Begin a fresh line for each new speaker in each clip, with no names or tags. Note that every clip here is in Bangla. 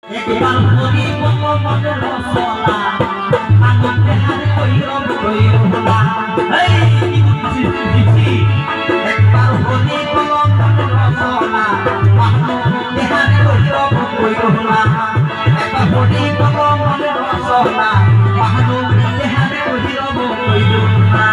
একবার হরি বল মনে রসনা আনন্দে হারে কইরব কইরবা এই দিছি একবার হরি বল মনে রসনা আনন্দে হারে কইরব কইরবা একবার হরি বল মনে রসনা আনন্দে হারে কইরব কইরবা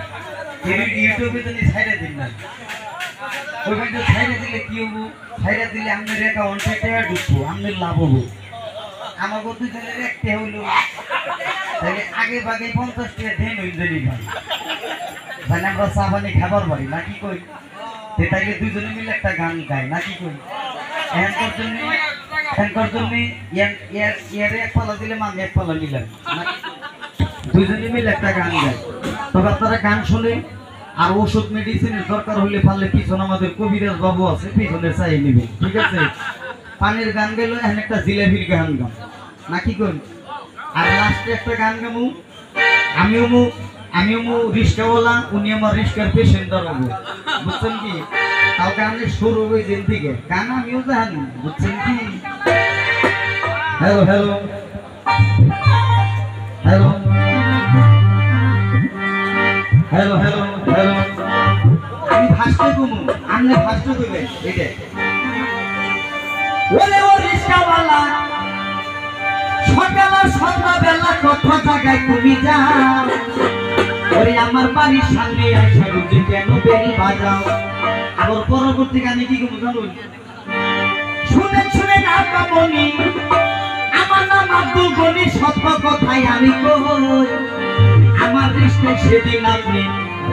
यूट्यूब छाइड़ा दिन ना छाइड़ा दिले कि छाइड़ा दिले आमने अकाउंट से ढुकबो आमने लाभ हबो आमागो दुजনের একটা হলো তাহলে আগে ভাগে 50 টাকা দেন হইজনি ভাই মানে আমরা সাবানি খাবার বাড়ি নাকি কই তে তাইলে দুজনে মিলে একটা গান গায় নাকি কই এনকর জন্য ইয়ারে এক পালা দিলে মানে এক পালা নিলাম দুজনে মিলে একটা গান গায় তবে আপনারা গান শুনে আর ওষুধ মেডিসিনের দরকার হলে পারলে পিছনে আমাদের কবিরাজ বাবু আছে পিছনে চাই নেবেন ঠিক আছে পানির গান গেল এখন একটা জিলাপির গান গাও নাকি কোন আর লাস্টে একটা গান গামু আমিও রিস্কাওয়ালা উনি আমার রিস্কার পেশেন্টার হবো বুঝছেন কি তাও গানের শুরু হবে যেন থেকে গান আমিও জানি বুঝছেন কি hello hello hello hello hello hello আমি ফার্স্টে ঘুমু আপনি ফার্স্টে কইবেন এইটা ওরে ও রিস্কাওয়ালা সকাল সন্ধ্যা বেলা কত জায়গায় তুমি যাও ওরে আমার বাড়ির সামনে আইসা বুঝি কেন বেল বাজাও। আবার পরবর্তী গানে কি কমু জানুন, শুনেন শুনেন আপা মনি আমার নাম আব্দুল গনি, সত্য কথাই আমি কই আমার দৃষ্টি সেদিন আপনি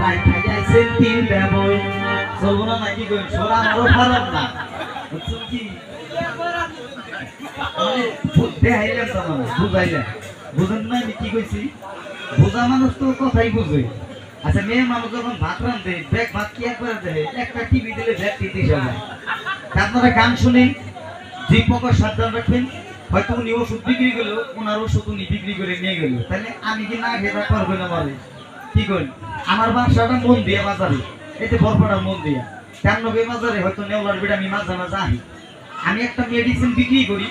রাইখা যাইছেন তিন দেবই। চলবো না নাকি কই সোরা আরো খারাপ না বুঝছেন কি দেখাইলাম তো মানে বুঝাইলাম, বুঝেন না আমি কি কইছি? বোঝা মানুষ তো কথাই বুঝে। আচ্ছা মেয়ে মানুষ যখন ভাত রান্ধে ব্যাগ ভাত কি একবারে দেয়, একটা টিভি দিলে ব্যাগ দিতে যাবে। আপনারা গান শুনেন, যে পকেট সাবধান রাখবেন, হয়তো উনি ওষুধ বিক্রি করলো, ওনার ওষুধ উনি বিক্রি করে নিয়ে গেল, তাহলে আমি কি না খেয়ে পারবো না বলে কি করেন? আমার বাসাটা মন দিয়া বাজারে, এতে বরফাটা মন দিয়া 93 বাজারে হয়তো নেওয়ার বিটা আমি মাঝে মাঝে আহি। আমি একটা মেডিসিন বিক্রি করি,